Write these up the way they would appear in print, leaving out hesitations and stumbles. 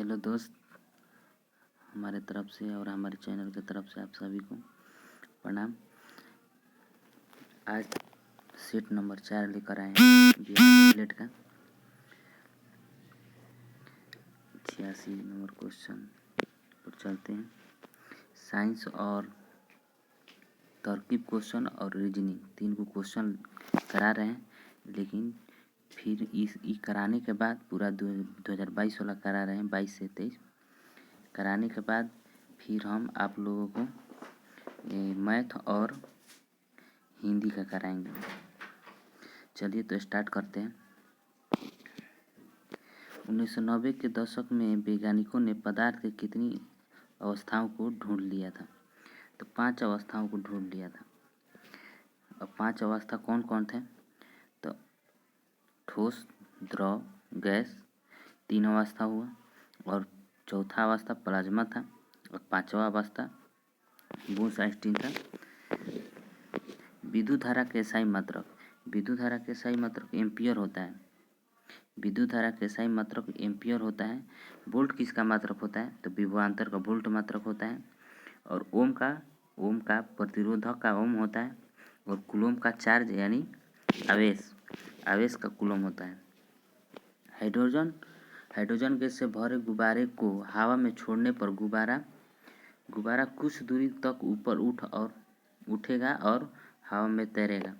Hello दोस्त, हमारे तरफ से और हमारे चैनल की तरफ से आप सभी को प्रणाम। आज सेट नंबर 4 लेकर आए हैं बिहार प्लेट का 86 नंबर क्वेश्चन पर चलते हैं। साइंस और तरकीब क्वेश्चन और रीजनिंग 3 को क्वेश्चन करा रहे हैं, लेकिन फिर इस कराने के बाद पूरा 2022 वाला करा रहे हैं, 22 से 23 कराने के बाद फिर हम आप लोगों को मैथ और हिंदी का कराएंगे। चलिए तो स्टार्ट करते हैं। 1990 के दशक में वैज्ञानिकों ने पदार्थ के कितनी अवस्थाओं को ढूंढ लिया था? तो 5 अवस्थाओं को ढूंढ लिया था। अब 5 अवस्था कौन कौन थे? तो ठोस, द्रव, गैस 3 अवस्था हुआ, और चौथा अवस्था प्लाज्मा था, और 5वां अवस्था बोस-आइंस्टीन था। विद्युत धारा के SI मात्रक, विद्युत धारा के SI मात्रक एम्पियर होता है। विद्युत धारा के SI मात्रक एम्पियर होता है। वोल्ट किसका मात्रक होता है? तो विभवांतर का वोल्ट मात्रक होता है। और ओम का प्रतिरोधक का ओम होता है। और कूलम का चार्ज यानी आवेश का कूलम होता है। हाइड्रोजन गैस से भरे गुब्बारे को हवा में छोड़ने पर गुब्बारा कुछ दूरी तक ऊपर उठेगा और हवा में तैरेगा।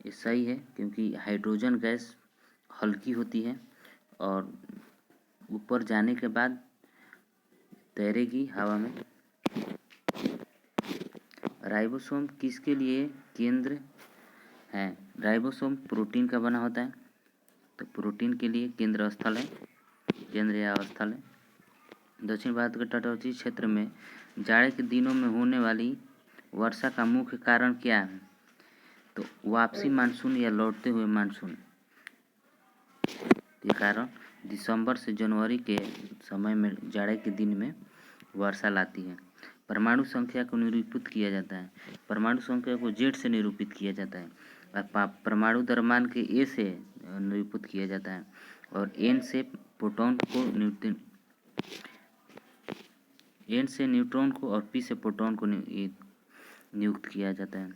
ये सही है, क्योंकि हाइड्रोजन गैस हल्की होती है और ऊपर जाने के बाद तैरेगी हवा में। राइबोसोम किसके लिए केंद्र है? राइबोसोम प्रोटीन का बना होता है, तो प्रोटीन के लिए केंद्र या स्थल है। दक्षिण भारत के तटवर्ती क्षेत्र में जाड़े के दिनों में होने वाली वर्षा का मुख्य कारण क्या है? तो वापसी मानसून या लौटते हुए मानसून के कारण दिसंबर से जनवरी के समय में जाड़े के दिन में वर्षा लाती है। परमाणु संख्या को निरूपित किया जाता है। परमाणु संख्या को Z से निरूपित किया जाता है, और परमाणु द्रव्यमान के A से निरूपित किया जाता है, और N से न्यूट्रॉन को और P से प्रोटॉन को नियुक्त किया जाता है।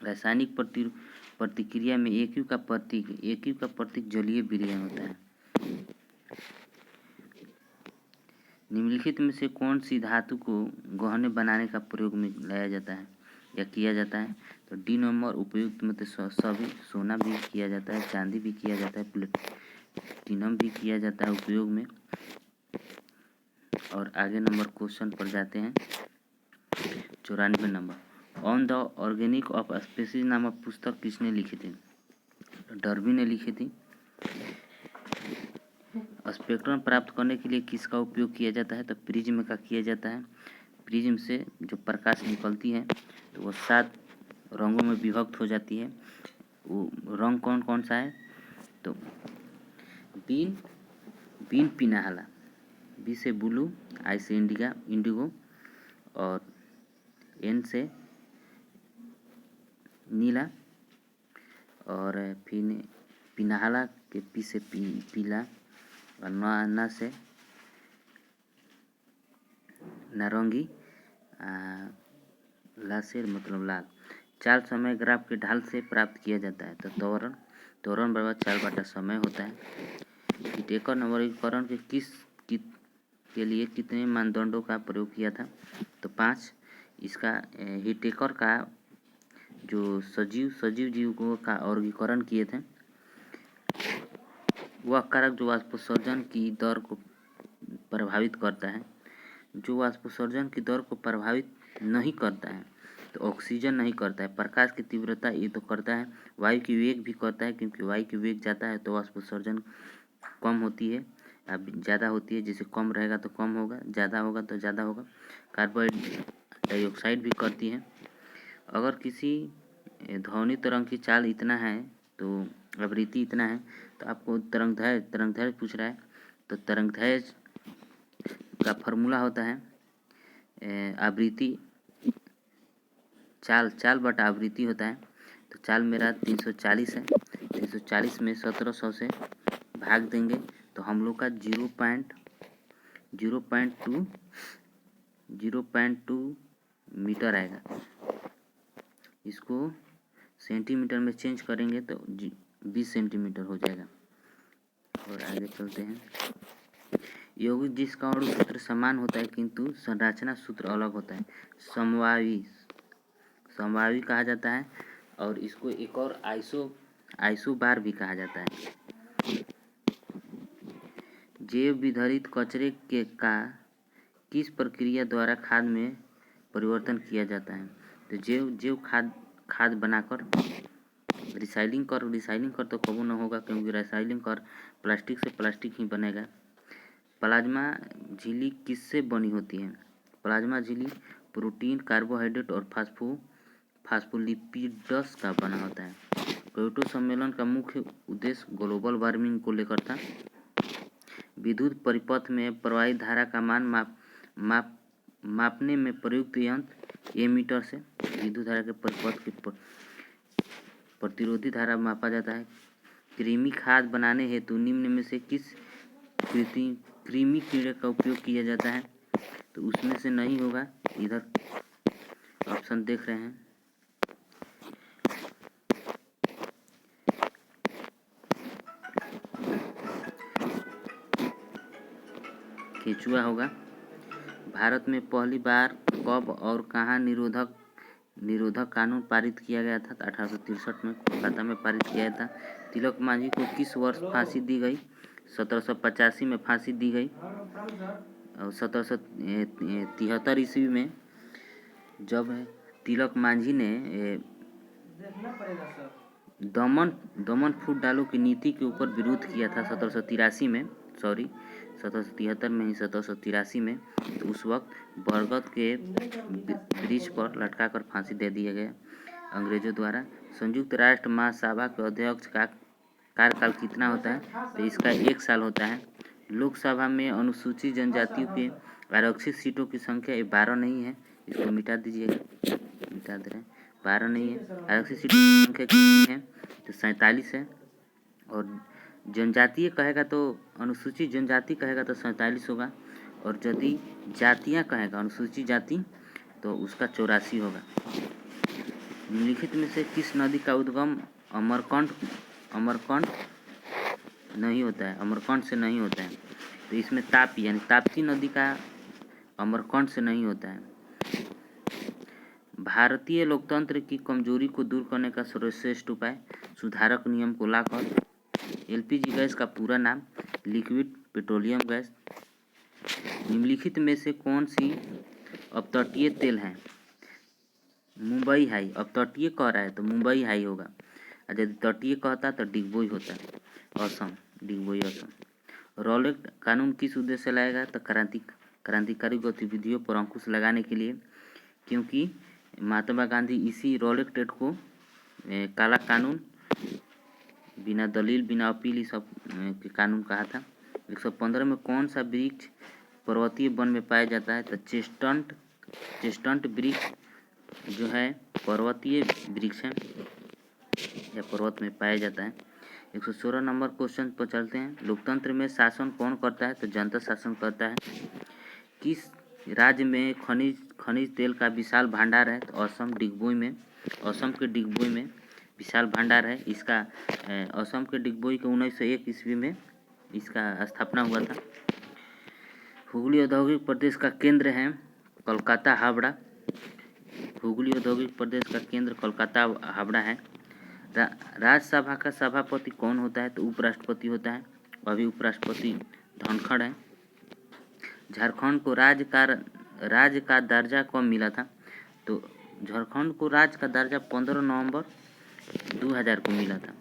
रासायनिक प्रतिक्रिया में AQ का प्रतीक जलीय विलयन होता है। निम्नलिखित में से कौन सी धातु को गहने बनाने का प्रयोग में लाया जाता है या किया जाता है? तो D नंबर उपयुक्त में तो सभी सोना भी किया जाता है, चांदी भी किया जाता है, प्लेटिनम भी किया जाता है उपयोग में। और आगे नंबर क्वेश्चन पर जाते हैं। 94 number. On the organic of species नामक पुस्तक किसने लिखी थी? डार्विन ने लिखी थी। स्पेक्ट्रम प्राप्त करने के लिए किसका उपयोग किया जाता है? तो प्रिज्म का किया जाता है। प्रिज्म से जो प्रकाश निकलती है तो वो 7 रंगों में विभक्त हो जाती है। वो रंग कौन कौन सा है? तो बीन पिनाहला, B से ब्लू, I से इंडिगो, और N से नीला, और फिर पिनाहला के P से पीला, और ना से नारंगी, ला से मतलब लाल। चाल समय ग्राफ के ढाल से प्राप्त किया जाता है। तो त्वरण बराबर 4/समय समय होता है। हिटेकर ने वर्गीकरण के लिए कितने मानदंडों का प्रयोग किया था? तो 5। इसका हिटेकर का जो सजीव जीवों का वर्गीकरण किए थे, वह कारक जो वाष्पोत्सर्जन की दर को प्रभावित करता है। जो वाष्पोत्सर्जन की दर को प्रभावित नहीं करता है तो ऑक्सीजन नहीं करता है। प्रकाश की तीव्रता ये तो करता है, वायु की वेग भी करता है, क्योंकि वायु की वेग ज़्यादा है तो वाष्पोत्सर्जन कम होती है, अब ज़्यादा होती है। जैसे कम रहेगा तो कम होगा, ज़्यादा होगा तो ज़्यादा होगा। कार्बन डाइऑक्साइड भी करती है। अगर किसी ध्वनि तरंग की चाल इतना है तो आवृत्ति इतना है, तो आपको तरंगदैर्घ्य पूछ रहा है। तो तरंगदैर्घ्य का फॉर्मूला होता है आवृत्ति चाल बटा आवृत्ति होता है। तो चाल मेरा 340 है, 340 में 1700 से भाग देंगे तो हम लोग का 0.0 0.2 मीटर आएगा। इसको सेंटीमीटर में चेंज करेंगे तो 20 सेंटीमीटर हो जाएगा। और आगे चलते हैं। यौगिक जिसका अणु सूत्र समान होता है किंतु संरचना सूत्र अलग होता है समवायी कहा जाता है। और इसको एक और आइसोबार भी कहा जाता है। जैव विघटित कचरे का किस प्रक्रिया द्वारा खाद में परिवर्तन किया जाता है? तो जैव खाद बनाकर रिसाइक्लिंग कर तो कबू न होगा, क्योंकि रिसाइक्लिंग कर प्लास्टिक से प्लास्टिक ही बनेगा। प्लाज्मा झिल्ली किससे बनी होती है? प्लाज्मा झिल्ली प्रोटीन, कार्बोहाइड्रेट और फास्फोलिपिड्स का बना होता है। क्योटो सम्मेलन का मुख्य उद्देश्य ग्लोबल वार्मिंग को लेकर था। विद्युत परिपथ में प्रवाहित धारा का मान मापने में प्रयुक्त यंत्र एमीटर से विद्युत धारा के परिपथ की प्रतिरोधी धारा मापा जाता है। कृमि खाद बनाने हेतु निम्न में से किस कृमि कीड़े का उपयोग किया जाता है? तो उसमें से नहीं होगा। इधर ऑप्शन देख रहे हैं। केचुआ होगा। भारत में पहली बार कब और कहाँ निरोधक कानून पारित किया गया था? 1863 में कोलकाता में पारित किया था। तिलक मांझी को किस वर्ष फांसी दी गई? 1785 में फांसी दी गई। और 1773 ईस्वी में जब तिलक मांझी ने दमन फूट डालो की नीति के ऊपर विरोध किया था 1773 में, 1773 में ही 1783 में, तो उस वक्त बरगद के वृक्ष पर लटका कर फांसी दे दिया गया अंग्रेजों द्वारा। संयुक्त राष्ट्र महासभा के अध्यक्ष का कार्यकाल कितना होता है? तो इसका 1 साल होता है। लोकसभा में अनुसूचित जनजातियों के आरक्षित सीटों की संख्या 12 नहीं है, इसको मिटा दीजिएगा, मिटा दे रहे हैं। 12 नहीं है। आरक्षित सीटों की संख्या कितनी है? तो 47 है। और जनजातीय कहेगा तो अनुसूचित जनजाति कहेगा तो 47 होगा। और यदि जातियाँ कहेगा अनुसूचित जाति तो उसका 84 होगा। निम्नलिखित में से किस नदी का उद्गम अमरकंटक नहीं होता है? अमरकंटक से नहीं होता है। तो इसमें ताप्ती यानी ताप्ती नदी का अमरकंटक से नहीं होता है। भारतीय लोकतंत्र की कमजोरी को दूर करने का सर्वश्रेष्ठ उपाय? सुधारक नियम को लाकर। एलपीजी गैस का पूरा नाम? Liquid petroleum gas. निम्नलिखित में से कौन सी अपतटीय तेल है? मुंबई हाई। अपतटीय कह रहा है तो मुंबई हाई होगा, और यदि तटीय कहता तो डिगबोई होता। असम, डिगबोई असम। रॉलेट कानून किस उद्देश्य से लाएगा? तो क्रांतिकारी गतिविधियों पर अंकुश लगाने के लिए, क्योंकि महात्मा गांधी इसी रॉलेट एक्ट को काला कानून, बिना दलील बिना अपील इस सब के कानून कहा था। 115 में कौन सा वृक्ष पर्वतीय वन में पाया जाता है? तो चेस्टनट वृक्ष जो है पर्वतीय वृक्ष है या पर्वत में पाया जाता है। 116 नंबर क्वेश्चन पर चलते हैं। लोकतंत्र में शासन कौन करता है? तो जनता शासन करता है। किस राज्य में खनिज तेल का विशाल भंडार है? तो असम के डिगबोई में विशाल भंडार है। इसका असम के डिगबोई के 1901 ईस्वी में इसका स्थापना हुआ था। हुगली औद्योगिक प्रदेश का केंद्र है कोलकाता हावड़ा। हुगली औद्योगिक प्रदेश का केंद्र कोलकाता हावड़ा है। राज्यसभा का सभापति कौन होता है? तो उपराष्ट्रपति होता है। अभी उपराष्ट्रपति धनखड़ है। झारखंड को राज्य का दर्जा कब मिला था? तो झारखंड को राज्य का दर्जा 15 नवंबर 2000 को मिला था।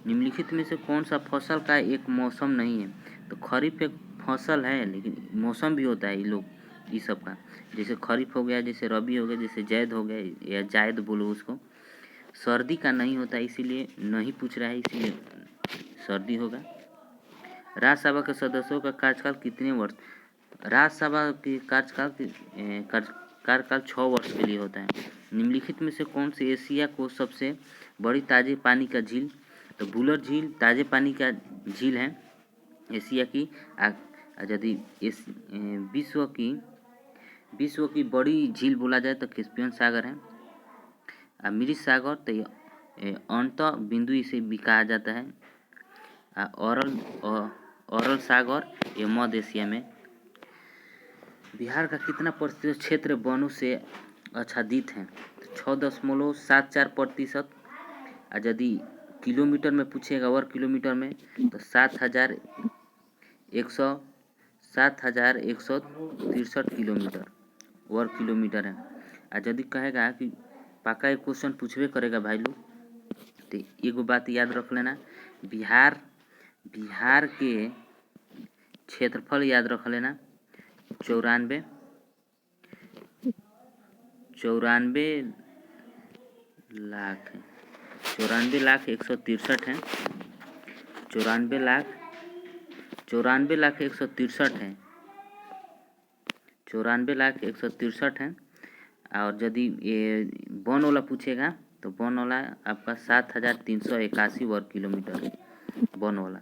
निम्नलिखित में से कौन सा फसल का एक मौसम नहीं है? तो खरीफ एक फसल है, लेकिन मौसम भी होता है ये सब का। जैसे खरीफ हो गया, जैसे रबी हो गया, जैसे जैद हो गया या जायद बोलो उसको। सर्दी का नहीं होता, इसीलिए नहीं पूछ रहा है, इसीलिए सर्दी होगा। राज्यसभा के सदस्यों का कार्यकाल कितने वर्ष? राज्यसभा की कार्यकाल 6 वर्ष के लिए होता है। निम्नलिखित में से कौन सी एशिया को सबसे बड़ी ताजे पानी का झील? तो बुलर झील ताजे पानी का झील है एशिया की। यदि इस विश्व की बड़ी झील बोला जाए तो कैस्पियन सागर है। मृत सागर तो अंत बिंदु इसे भी कहा जाता है। औरल सागर ये मध्य एशिया में। बिहार का कितना प्रतिशत क्षेत्र वनों से आच्छादित है? 6.74%। यदि किलोमीटर में पूछेगा वर्ग किलोमीटर में तो 7,163 किलोमीटर वर्ग किलोमीटर है। यदि कहेगा कि पक्का एक क्वेश्चन पूछबे करेगा भाई लोग, तो एगो बात याद रख लेना, बिहार के क्षेत्रफल याद रख लेना 94 लाख है। 94,163 है। 94,163 है। 94,163 है। और यदि ये वन वाला पूछेगा तो वन वाला आपका 7,381 वर्ग किलोमीटर है वन वाला।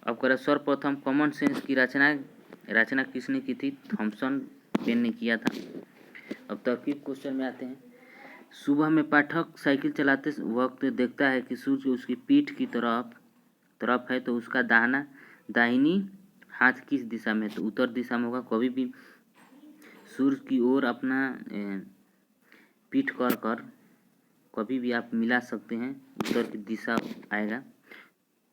अब करें सर्वप्रथम कॉमन सेंस की रचना किसने की थी? थॉमसन पेन ने किया था। अब तरकीब क्वेश्चन में आते हैं। सुबह में पाठक साइकिल चलाते वक्त देखता है कि सूर्य उसकी पीठ की तरफ है, तो उसका दाहिनी हाथ किस दिशा में है? तो उत्तर दिशा में होगा। कभी भी सूर्य की ओर अपना पीठ कर कभी भी आप मिला सकते हैं, उत्तर की दिशा आएगा।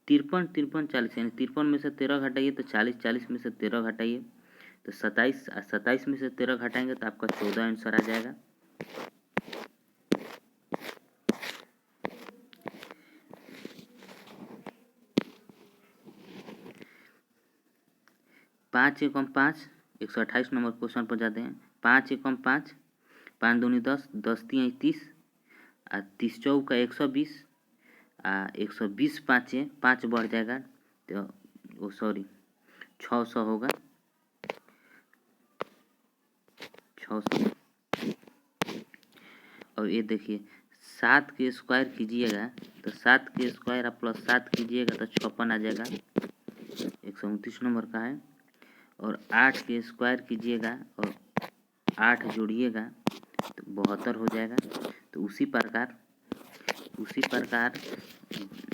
53 40 यानी 53 में से 13 घटाइए तो 40 में से 13 घटाइए तो 27 में से 13 घटाएंगे तो आपका 14 आंसर आ जाएगा। पाँच एकम 5 128 नंबर क्वेश्चन पर जाते हैं। 5 एकम 5 5 दूनी 10 10 3 30 30 चौका 120 120 5 बढ़ जाएगा तो 600 होगा 600। और ये देखिए 7 के स्क्वायर कीजिएगा तो 7 के स्क्वायर आप प्लस 7 कीजिएगा तो 56 आ जाएगा 129 नंबर का है। और 8 के स्क्वायर कीजिएगा और 8 जोड़िएगा तो 72 हो जाएगा। तो उसी प्रकार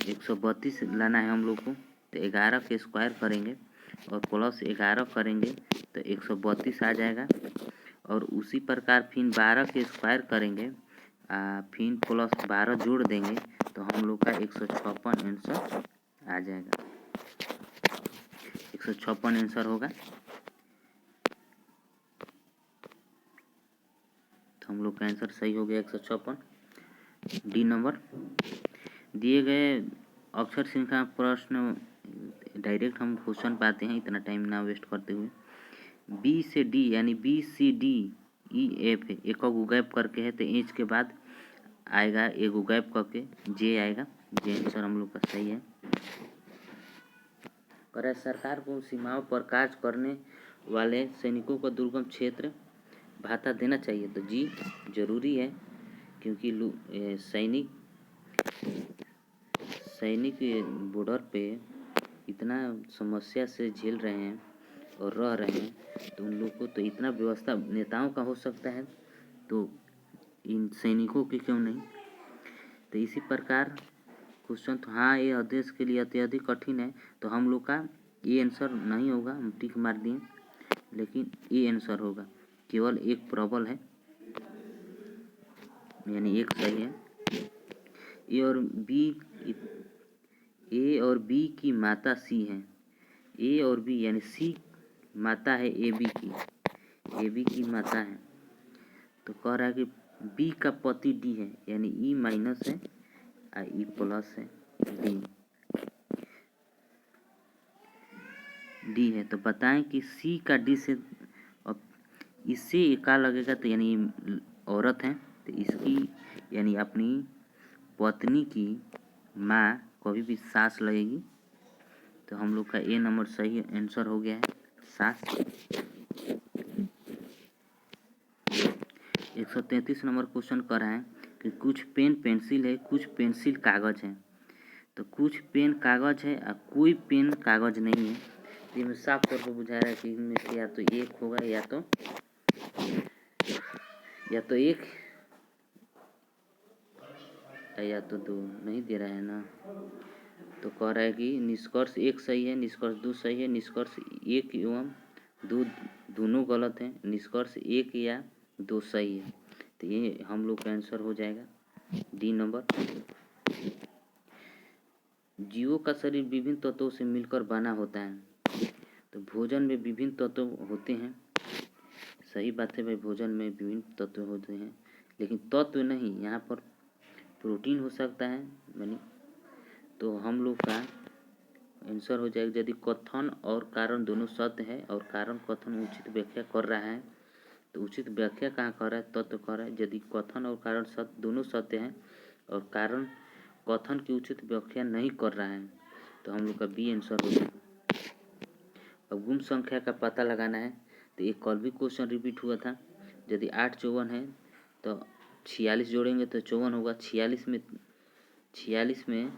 132 लाना है हम लोग को, तो 11 के स्क्वायर करेंगे और प्लस 11 करेंगे तो 132 आ जाएगा। और उसी प्रकार फिर 12 के स्क्वायर करेंगे फिर प्लस 12 जोड़ देंगे तो हम लोग का 156 आंसर आ जाएगा। 156 आंसर होगा। तो हम लोग का आंसर सही हो गया 156 डी नंबर। दिए गए अक्षर श्रृंखला प्रश्न डायरेक्ट हम क्वेश्चन पाते हैं, इतना टाइम ना वेस्ट करते हुए। बी से डी यानी B C D E F एक गैप करके है तो एच के बाद आएगा एगो गैप करके जे आएगा। जे आंसर हम लोग का सही है। करे सरकार को सीमाओं पर कार्य करने वाले सैनिकों को दुर्गम क्षेत्र भाता देना चाहिए, तो जी जरूरी है, क्योंकि सैनिक बॉर्डर पे इतना समस्या से झेल रहे हैं और रह रहे हैं, तो उन लोग को तो इतना व्यवस्था नेताओं का हो सकता है तो इन सैनिकों की क्यों नहीं। तो इसी प्रकार क्वेश्चन तो हाँ ये आदेश के लिए अत्यधिक कठिन है, तो हम लोग का ये आंसर नहीं होगा, हम टिक मार दिए, लेकिन ये आंसर होगा। केवल एक प्रबल है यानी एक सही है। ए और बी की माता सी है। ए और बी यानी सी माता है ए बी की माता है, तो कह रहा है कि बी का पति डी है यानी ई माइनस है और ई प्लस है डी है। तो बताएं कि सी का डी से अब इससे क्या लगेगा, तो यानी औरत है तो इसकी यानी अपनी पत्नी की माँ कभी भी सास लगेगी, तो हम लोग का ए नंबर सही आंसर हो गया है सास। 133 नंबर क्वेश्चन कर रहे हैं कि कुछ पेन पेंसिल है कुछ पेंसिल कागज है, तो कुछ पेन कागज है और कोई पेन कागज नहीं है, इसमें साफ तौर पर बुझा रहा है कि इनमें से या तो एक होगा या तो एक या तो दो। नहीं दे रहा है ना, तो कह रहा है कि निष्कर्ष एक सही है, निष्कर्ष दो सही है, निष्कर्ष एक एवं दो दोनों गलत हैं, निष्कर्ष एक या दो सही है। तो ये हम लोग का आंसर हो जाएगा डी नंबर। जीवों का शरीर विभिन्न तत्वों से मिलकर बना होता है, तो भोजन में विभिन्न तत्व होते हैं। सही बात है भाई, भोजन में विभिन्न तत्व होते हैं, लेकिन तत्व नहीं, यहाँ पर प्रोटीन हो सकता है यानी। तो हम लोग का आंसर हो जाएगा यदि कथन और कारण दोनों सत्य है और कारण कथन उचित व्याख्या कर रहा है, तो उचित व्याख्या कहाँ कर रहा है, तत्व कर रहा है। यदि कथन और कारण सत्य दोनों सत्य हैं और कारण कथन की उचित व्याख्या नहीं कर रहा है, तो हम लोग का बी आंसर हो जाएगा। अब गुण संख्या का पता लगाना है, तो एक कल भी क्वेश्चन रिपीट हुआ था। यदि 8 54 है तो 46 जोड़ेंगे तो 54 होगा। 46 में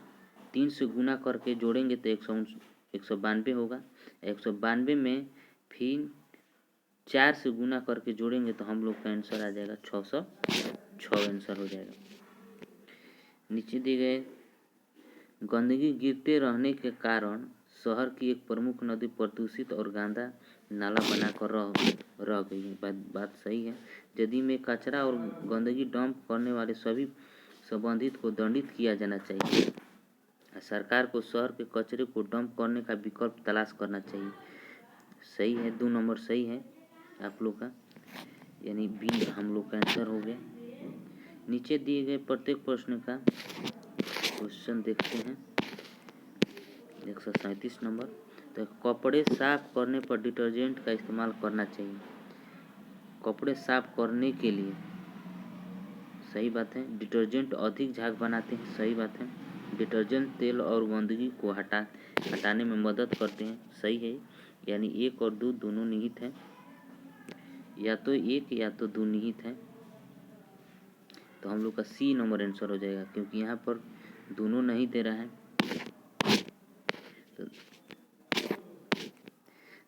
3 से गुना करके जोड़ेंगे तो 192 होगा। 192 में फिर 4 से गुना करके जोड़ेंगे तो हम लोग का आंसर आ जाएगा 606 आंसर हो जाएगा। नीचे दिए गए गंदगी गिरते रहने के कारण शहर की एक प्रमुख नदी प्रदूषित और गंदा नाला बनाकर रह गई है। बात सही है। यदि में कचरा और गंदगी डंप करने वाले सभी संबंधित को दंडित किया जाना चाहिए। सरकार को शहर के कचरे को डंप करने का विकल्प तलाश करना चाहिए। सही है, 2 नंबर सही है आप लोग का, यानी बी हम लोग का आंसर हो गया। नीचे दिए गए प्रत्येक प्रश्न का क्वेश्चन देखते हैं। 137 नंबर, तो कपड़े साफ करने पर डिटर्जेंट का इस्तेमाल करना चाहिए। कपड़े साफ करने के लिए सही बात है, डिटर्जेंट अधिक झाग बनाते हैं। सही बात है, डिटर्जेंट तेल और गंदगी को हटाने में मदद करते हैं। सही है, यानी 1 और 2 दोनों निहित हैं, या तो 1 या तो 2 निहित हैं। तो हम लोग का सी नंबर आंसर हो जाएगा, क्योंकि यहाँ पर दोनों नहीं दे रहा है। तो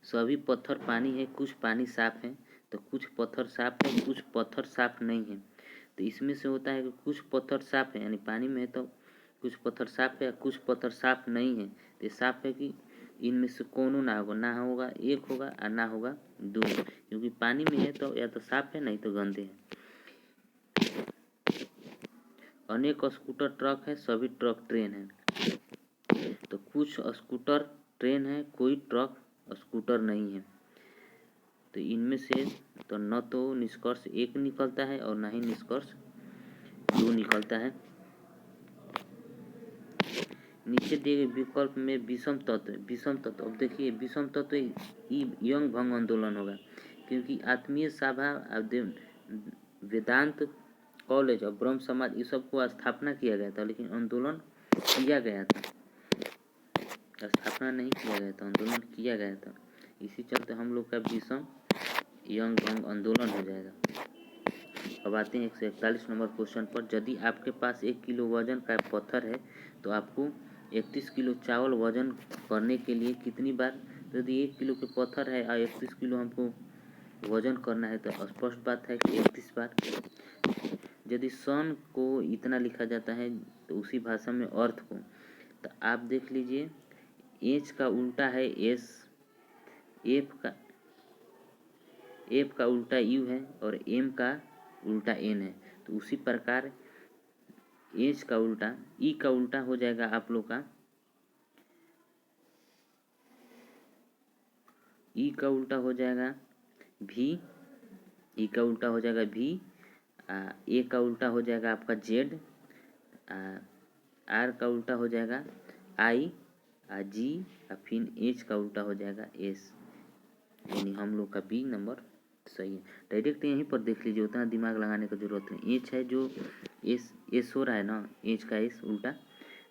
सभी पत्थर पानी है, कुछ पानी साफ है, तो कुछ पत्थर साफ है, कुछ पत्थर साफ नहीं है। तो इसमें से होता है कि कुछ पत्थर साफ है, यानी पानी में है तो कुछ पत्थर साफ है, कुछ पत्थर साफ नहीं है। तो साफ है कि इनमें से कोनो ना होगा 1 होगा और ना होगा 2, क्योंकि पानी में है तो या तो साफ है नहीं तो गंदे हैं। अनेक स्कूटर ट्रक है, सभी ट्रक ट्रेन है। तो कुछ स्कूटर ट्रेन है, कोई ट्रक स्कूटर नहीं है। तो इनमें से तो न तो निष्कर्ष 1 निकलता है और न ही निष्कर्ष 2 निकलता है। नीचे दिए गए विकल्प में विषम तत्व। अब देखिए विषम तत्व यंग भंग आंदोलन होगा, क्योंकि आत्मीय सभा वेदांत कॉलेज और ब्रह्म समाज ये सब को स्थापना किया गया था, लेकिन आंदोलन किया गया था, स्थापना नहीं किया गया था, आंदोलन किया गया था। इसी चलते हम लोग का विषम यंग भंग आंदोलन हो जाएगा। अब आते हैं 141 नंबर क्वेश्चन पर। यदि आपके पास 1 किलो वजन का पत्थर है तो आपको 31 किलो चावल वजन करने के लिए कितनी बार, यदि 1 किलो के पत्थर है और 31 किलो हमको वजन करना है तो स्पष्ट बात है कि 31 बार। यदि सन को इतना लिखा जाता है तो उसी भाषा में अर्थ को, तो आप देख लीजिए एच का उल्टा है एस, एफ का उल्टा यू है और एम का उल्टा एन है। तो उसी प्रकार एच का उल्टा ई का उल्टा हो जाएगा आप लोग का, ई का उल्टा हो जाएगा भी, ई का उल्टा हो जाएगा भी, ए का उल्टा हो जाएगा आपका जेड, आर का उल्टा हो जाएगा आई, जी, फिर एच का उल्टा हो जाएगा एस, यानी हम लोग का बी नंबर सही है। डायरेक्ट यहीं पर देख लीजिए, उतना दिमाग लगाने की जरूरत नहीं। एच है जो एस हो रहा है ना, एच का एस उल्टा,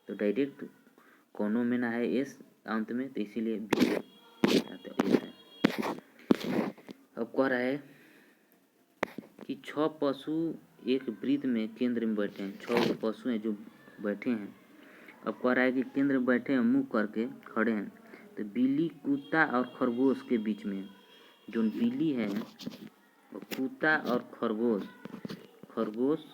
तो डायरेक्ट कोनों में ना है एस अंत में, तो इसीलिए बी है। अब कह रहा है कि 6 पशु एक वृत्त में केंद्र में बैठे हैं। 6 पशु हैं जो बैठे हैं। अब कह रहा है कि केंद्र में बैठे हैं, मुंह करके खड़े हैं, तो बिल्ली, कुत्ता और खरगोश के बीच में जो बिल्ली है वो कुत्ता और खरगोश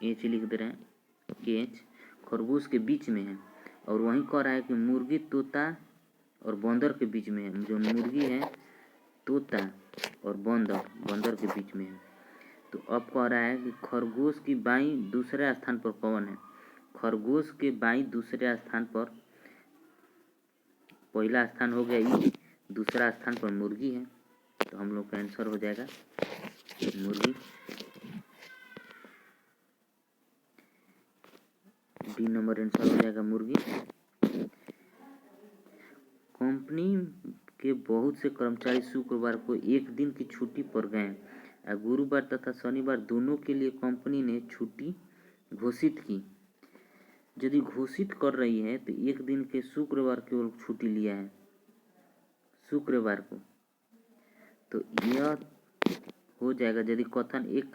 एच लिख दे रहे हैं, एच खरगोश के बीच में है। और वहीं कह रहा है कि मुर्गी, तोता और बंदर के बीच में है। जो मुर्गी है, तोता और बंदर के बीच में है। तो अब कह रहा है कि खरगोश की बाईं दूसरे स्थान पर कौन है? खरगोश के बाईं दूसरे स्थान पर पहला स्थान हो गया ई, दूसरा स्थान पर मुर्गी है। तो हम लोग का आंसर हो जाएगा मुर्गी। बी नंबर आंसर हो जाएगा मुर्गी। कंपनी के बहुत से कर्मचारी शुक्रवार को एक दिन की छुट्टी पर गए। गुरुवार तथा शनिवार दोनों के लिए कंपनी ने छुट्टी घोषित की। यदि घोषित कर रही है तो एक दिन के शुक्रवार केवल छुट्टी लिया है शुक्रवार को, तो यह हो जाएगा। यदि कथन एक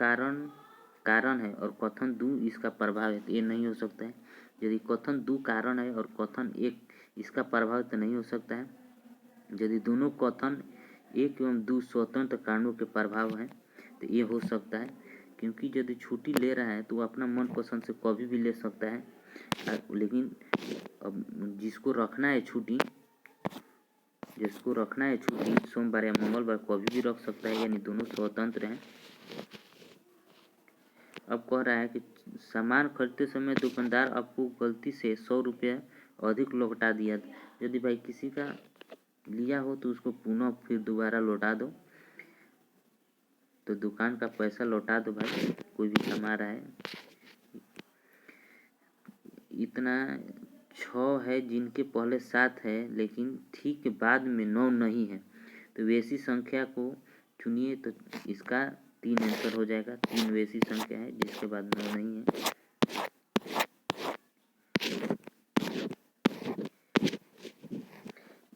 कारण है और कथन दो इसका प्रभाव है तो ये नहीं हो सकता है। यदि कथन दो कारण है और कथन एक इसका प्रभाव तो नहीं हो सकता है। यदि दोनों कथन एक एवं दो स्वतंत्र कारणों के प्रभाव हैं तो ये हो सकता है, क्योंकि यदि छुट्टी ले रहा है तो वो अपना मनपसंद से कभी भी ले सकता है। लेकिन अब जिसको रखना है छुट्टी सोमवार या मंगलवार कभी भी रख सकता है, यानी दोनों स्वतंत्र हैं। अब कह रहा है कि सामान खरीदते समय दुकानदार आपको गलती से 100 रुपया अधिक लौटा दिया। यदि भाई किसी का लिया हो तो उसको पुनः फिर दोबारा लौटा दो, तो दुकान का पैसा लौटा दो भाई। कोई भी कमा रहा है। इतना 6 है जिनके पहले 7 है लेकिन ठीक बाद में 9 नहीं है, तो वैसी संख्या को चुनिए। तो इसका 3 आंसर हो जाएगा। 3 वैसी संख्या है जिसके बाद 9 नहीं है।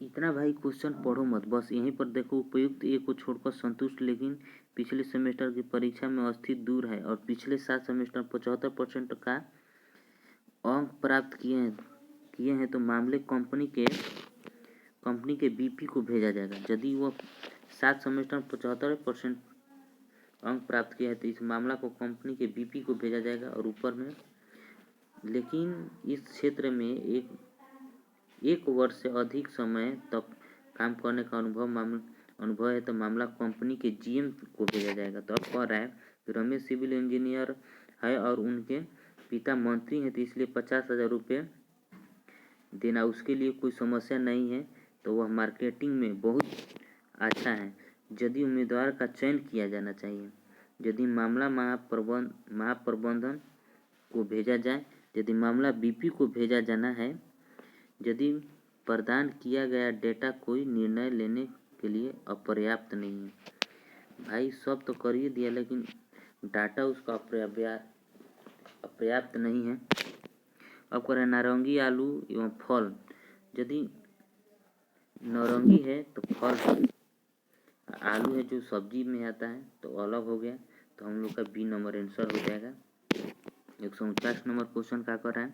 इतना भाई क्वेश्चन पढ़ो मत, बस यहीं पर देखो। उपयुक्त ए को छोड़कर संतुष्ट लेकिन पिछले सेमेस्टर की परीक्षा में अस्थित दूर है और पिछले 7 सेमेस्टर 75% का अंक प्राप्त किए हैं तो मामले कंपनी के बीपी को भेजा जाएगा। यदि वो 7 सेमेस्टर 75% अंक प्राप्त किया है तो इस मामला को कंपनी के बीपी को भेजा जाएगा। और ऊपर में लेकिन इस क्षेत्र में एक वर्ष से अधिक समय तक काम करने का अनुभव है तो मामला कंपनी के जीएम को भेजा जाएगा। तो अब कह रहा है कि रमेश सिविल इंजीनियर है और उनके पिता मंत्री हैं, तो इसलिए 50,000 रुपये देना उसके लिए कोई समस्या नहीं है। तो वह मार्केटिंग में बहुत अच्छा है। यदि उम्मीदवार का चयन किया जाना चाहिए, यदि मामला महाप्रबंधन को भेजा जाए, यदि मामला बीपी को भेजा जाना है, यदि प्रदान किया गया डेटा कोई निर्णय लेने के लिए अपर्याप्त नहीं है। भाई सब तो कर ही दिया लेकिन डाटा उसका अपर्याप्त नहीं है। अब करें नारंगी, आलू एवं फल। यदि नारंगी है तो फल है, आलू है जो सब्जी में आता है तो अलग हो गया। तो हम लोग का बी नंबर आंसर हो जाएगा। 149 नंबर क्वेश्चन क्या कर रहा है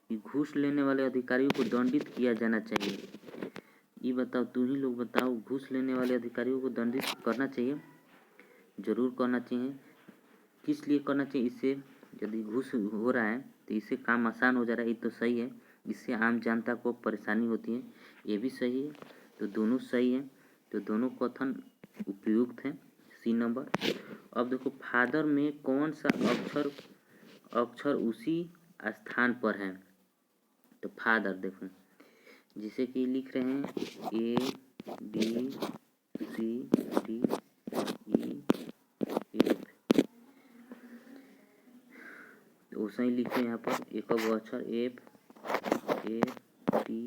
कि घूस लेने वाले अधिकारियों को दंडित किया जाना चाहिए। ये बताओ, तू ही लोग बताओ, घूस लेने वाले अधिकारियों को दंडित करना चाहिए? जरूर करना चाहिए। किस लिए करना चाहिए? इससे यदि घूस हो रहा है तो इससे काम आसान हो जा रहा है, ये तो सही है। इससे आम जनता को परेशानी होती है, ये भी सही है। तो दोनों सही है, तो दोनों कथन उपयुक्त हैं। C number. अब देखो, फादर में कौन सा अक्षर उसी स्थान पर है? तो फादर देखो, जिसे कि लिख रहे हैं A B C D E F, तो वैसे ही लिखे यहाँ पर एक अब अक्षर F A T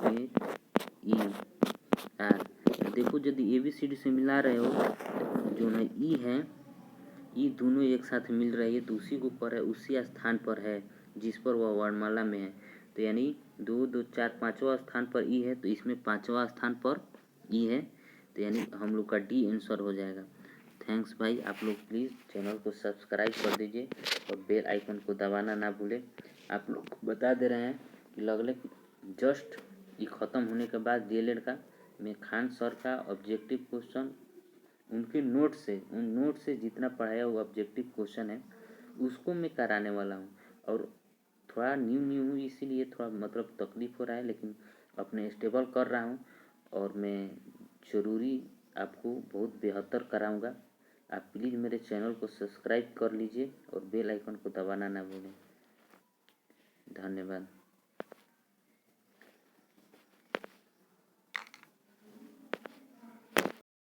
H E R। तो देखो, यदि ABCD से मिला रहे हो तो जो है E है, E दोनों एक साथ मिल रही है तो उसी के ऊपर है, उसी स्थान पर है जिस पर वह वर्णमाला में है। तो यानी 2 2 4 5वां स्थान पर ई है, तो इसमें 5वां स्थान पर ई है। तो यानी हम लोग का डी आंसर हो जाएगा। थैंक्स भाई। आप लोग प्लीज़ चैनल को सब्सक्राइब कर दीजिए और बेल आइकन को दबाना ना भूलें। आप लोग को बता दे रहे हैं कि लगले जस्ट ये ख़त्म होने के बाद डीएलएड का मैं खान सर का ऑब्जेक्टिव क्वेश्चन उनके उन नोट से जितना पढ़ाया वो ऑब्जेक्टिव क्वेश्चन है उसको मैं कराने वाला हूँ। और थोड़ा न्यू हूँ इसीलिए थोड़ा मतलब तकलीफ़ हो रहा है, लेकिन अपने स्टेबल कर रहा हूँ और मैं ज़रूरी आपको बहुत बेहतर कराऊँगा। आप प्लीज़ मेरे चैनल को सब्सक्राइब कर लीजिए और बेल आइकन को दबाना ना भूलें। धन्यवाद।